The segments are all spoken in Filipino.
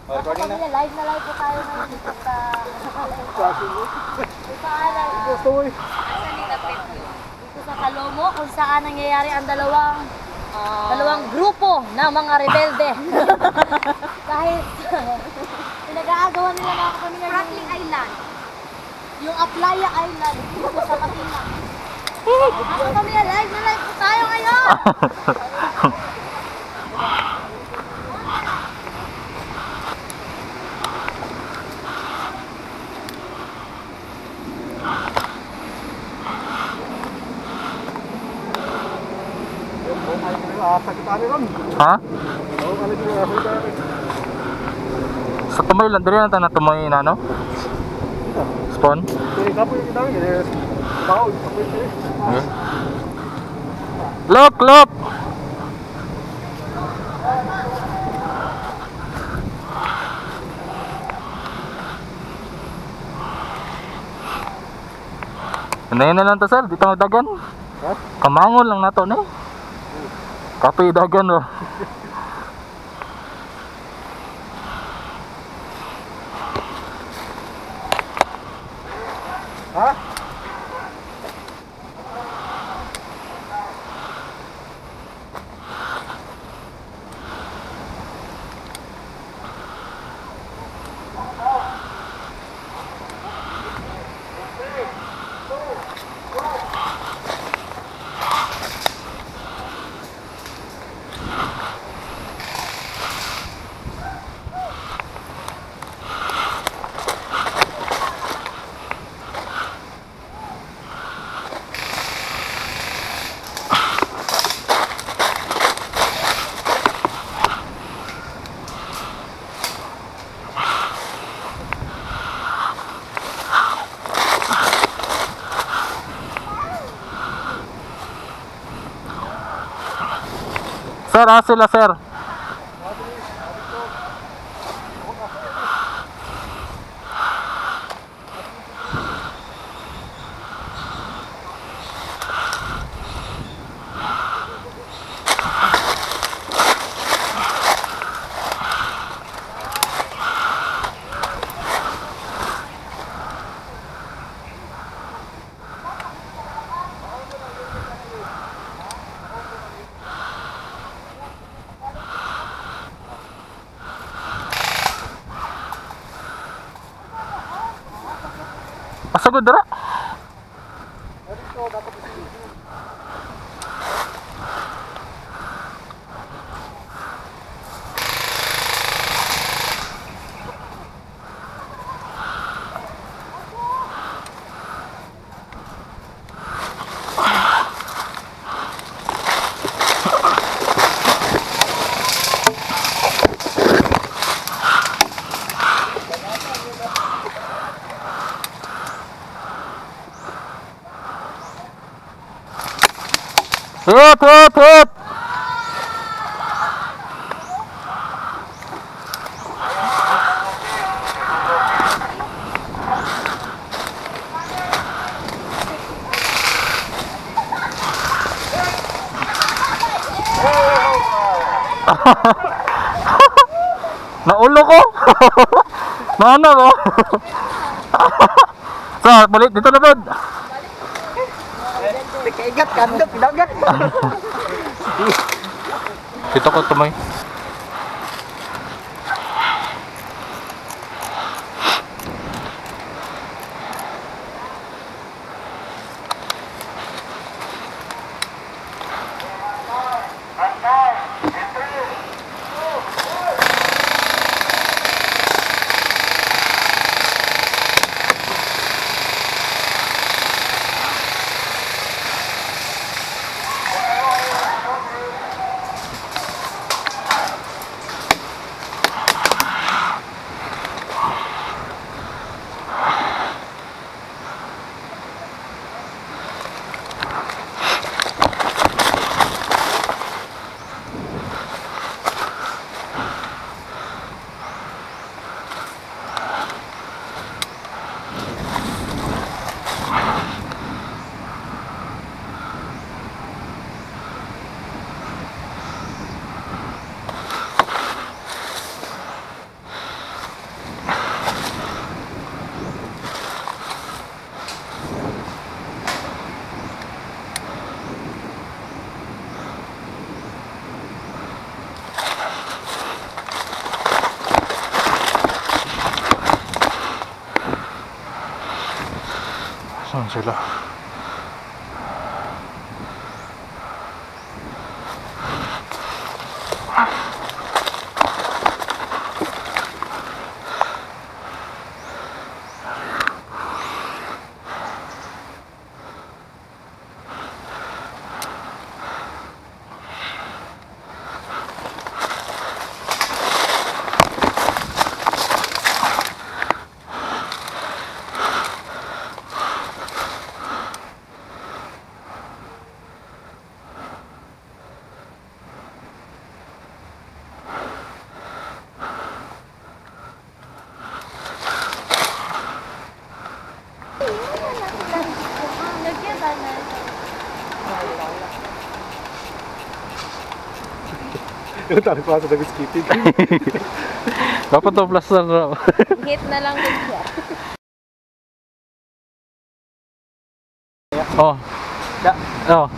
Recording na. Live na live po tayo ngayon dito sa... Dito sa Talomo, kung saan nangyayari ang dalawang grupo ng mga rebelde. Kahit pinag-aagawan nila na kami ng Franklin Island. Yung Aplaya Island, dito sa Matina. Ako kami na live po tayo ngayon! Ha? Sa tumoy lang, dali lang tayo na tumoy na ano? Spawn? Okay. Look! Ano na lang to sir, dito magdagan. Kamangon lang na to na. Kape dagan oh. Ha? Sir, sila sir. Pasagod dara. Hit! Naulo ko. Mana ko? So, balik dito na bud. Kaigat kandok dagat. Dito ko tumoy. Saan sila? Yung tarik ko sa David Skipping. Dapat to plaster raw. Hit na lang din siya. Oh. Oh.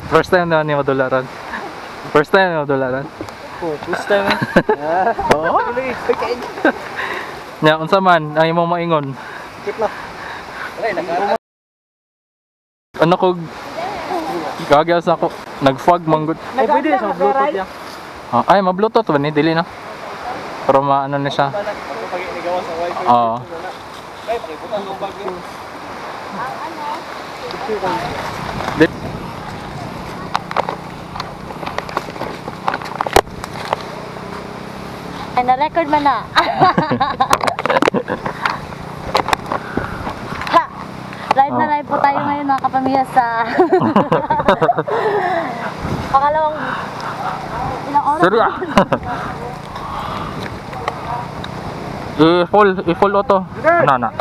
First time na ni madularan. First time na madularan. Oh, first time eh. Oo. Nya unsa man ang imong maingon? Kit na. Ay, naka. Ano ko gagawin sa ako nag-fog manggod. Ay, pwede sa Bluetooth yan. Ay, ma-bluetooth ba ni dili na? Pero maano na siya. Pag inigawa sa wifi. Oo. Ay, pakibutang ng bag yun. Ay, na-record man na. Ha! Live na live po tayo ngayon mga kapamilya sa pangalawang ilang oras. Serya. I-full auto. Na.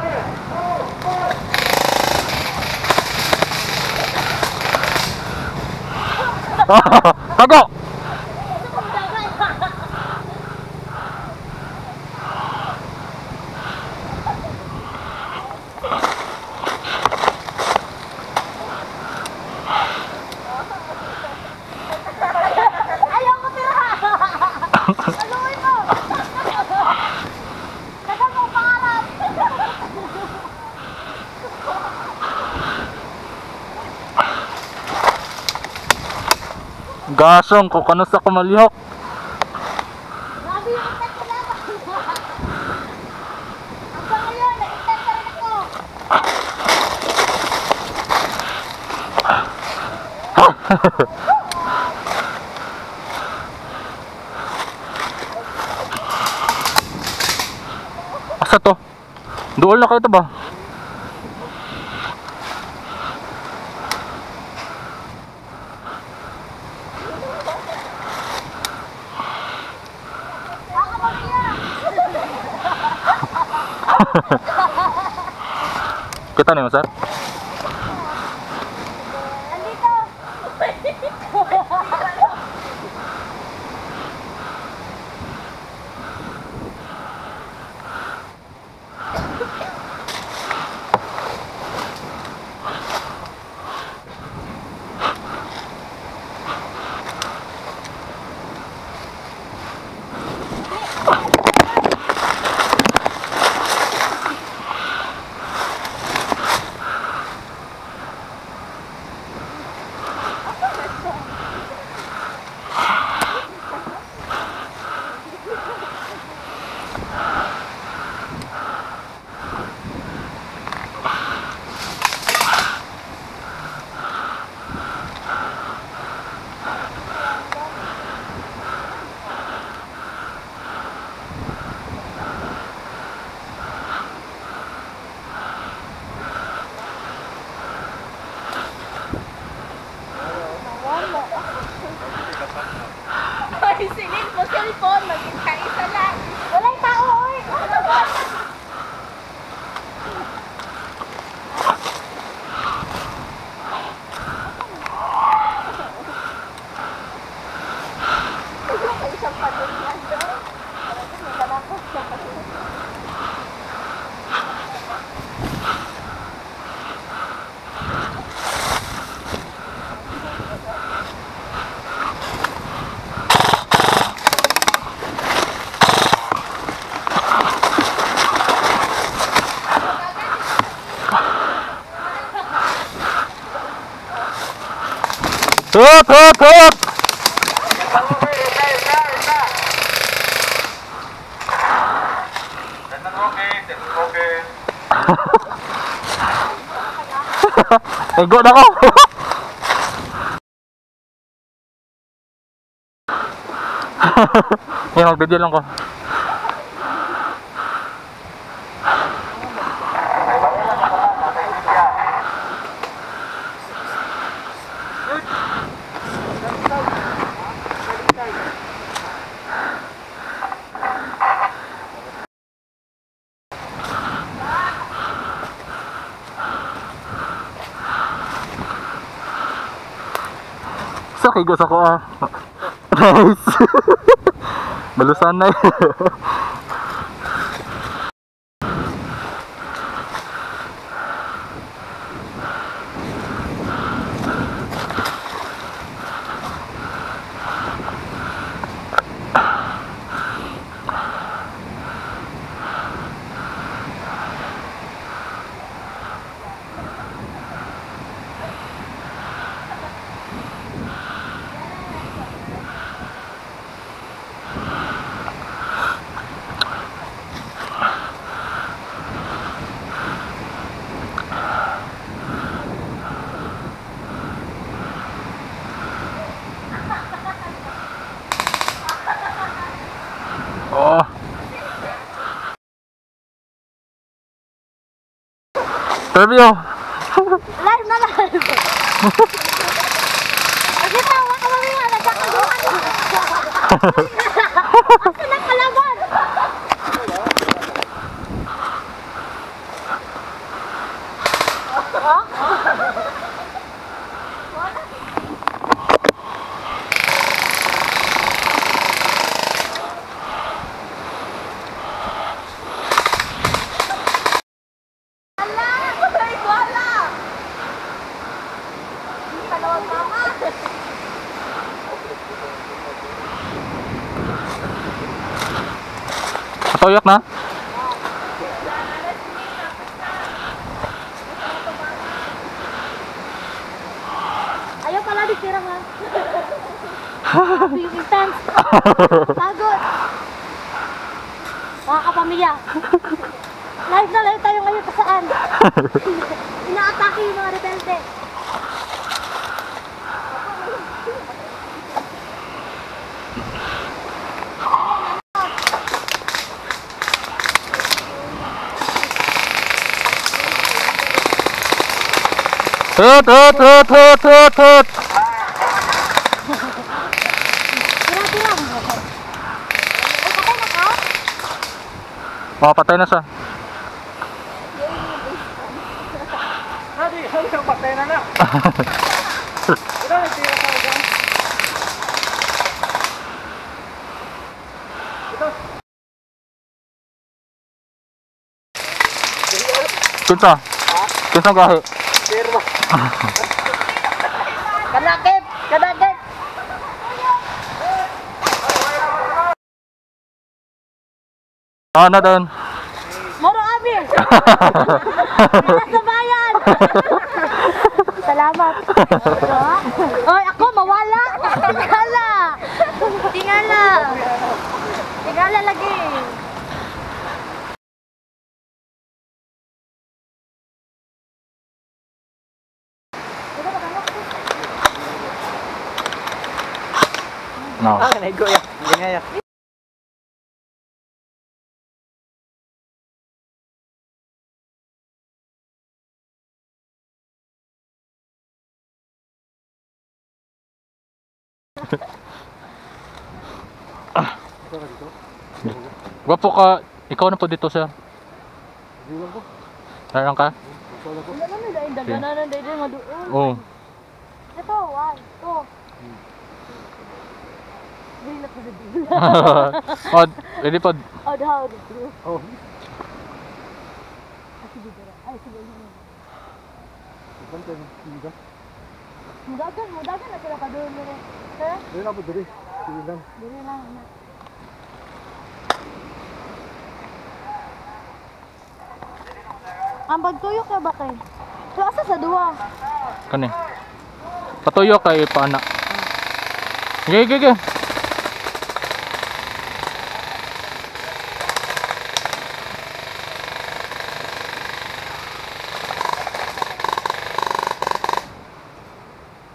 Tago. Ayoko tira! Aluin mo! Dagan mo pangarap! Gasong ko kano sa kumalihok. Grabe yung itat ko lang! Hanggang ngayon, nag-itat pa rin ako! Asa to? Duol na kayo to ba? Kita nih, Mas. Andito! Ay, silid mo cellphone, magkita-isa lang. Walang tao, oy! Hut, hut, hut! Ego na ko. Mag-video lang ko. Sa kigos ako ah. Nice. Balusan na eh. Oh. Interview. Live na live. Kasi tawa ka mamaya, nagkakaguan. Asa na kalaban? Toyok na? Ayaw pala ditira nga. Happy yung intense. Pagod. Mga kapamilya. Live na live tayo ngayon pa saan. Inaatake yung mga rebelde. Hut, hut, hut, hut, hut, hut. Tira-tira. Ay, patay na ka? Oh, patay na siya. Hadi ang patay na na. Ito na tira sa ugan. Kinsa? Kinsa gahi? Pero Kadakit! Kadakit! Na doon. Moro abi! Nasa bayan! Salamat! Oy, ako mawala! Tingala! Tingala! Tingala lagi! No. nego ya. Ingay ya. Gwapo ka. Ikaw na po dito, sir. Narang ka? Wala na nila yung dagananan dahil nga doon. Oo. Ito, one, two. Bilat ko sa bilat. Oh, ready po. Oh, daw. Oh. Ay, sige. Mudagan na sila ka doon nila. Sir? Dili na po dili. Dili lang. Dili lang. Ang bagtuyok na ba kay? So, asa sa duwa? Kani. Patuyo kay pana. Gigi.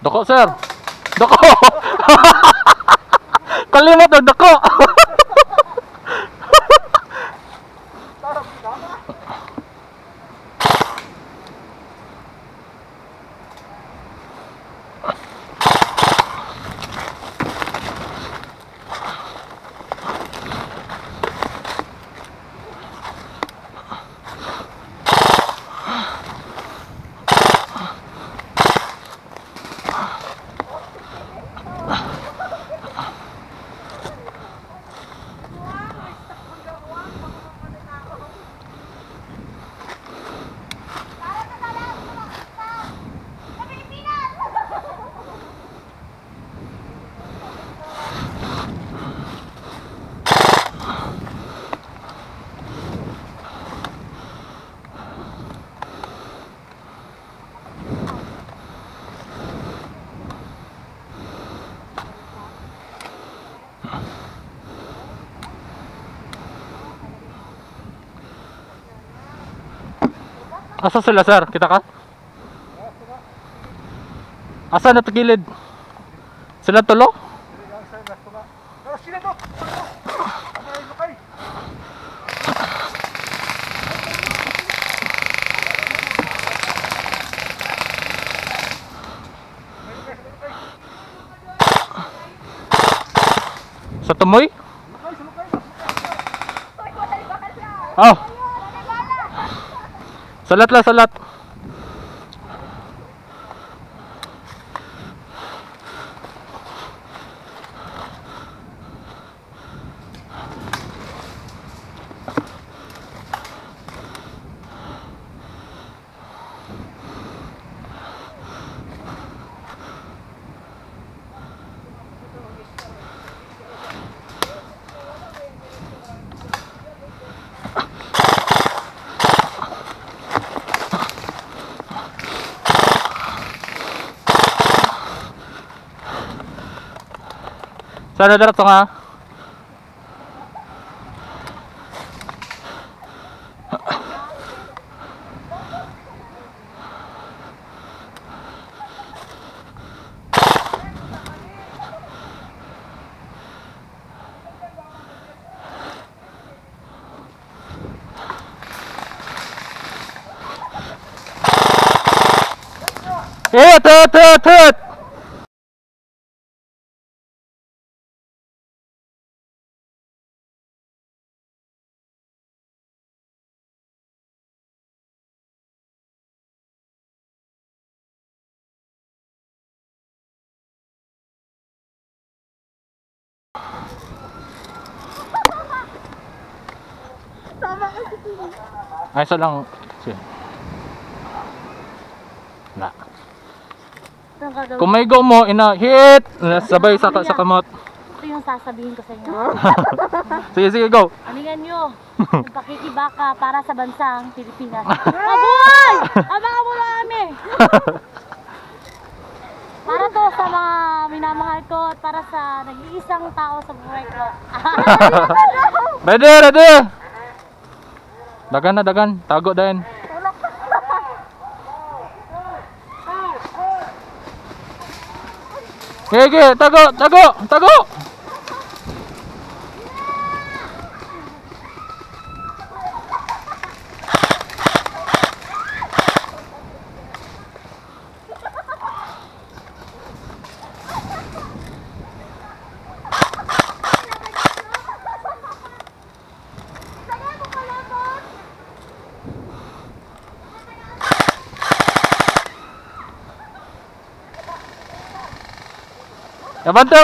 Dako sir. Dako. Kalimot ang dako. Asa sila sir? Kita ka? Asa na gilid? Sila tulo? Pero sila to! Ano kayo? Sa tumoy? Oh. Salat lah, salat. Sana darat nga. Tut. Ay, isa lang. Sige. Na. Kung may go mo, hit! Sabay sa kamot. Ito yung sasabihin ko sa inyo. Sige, go. Aningan nyo, nagpakikibaka para sa bansang Pilipinas. Aboy! Abangan mo na kami! Para to sa mga minamahal ko at para sa nag-iisang tao sa buhay ko. Ready! Dagan. Tago din. Sige, tago! Abante!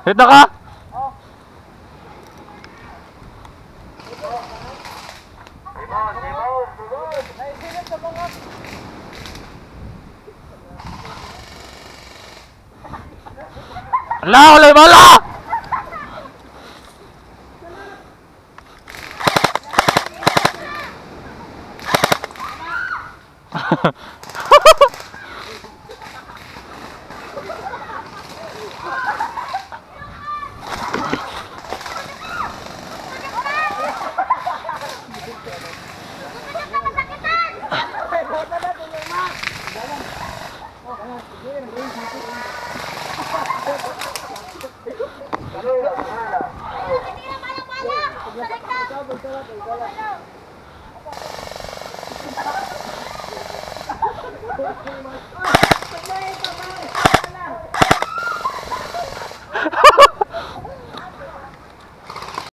Hita ka? Ala, wala yung bala!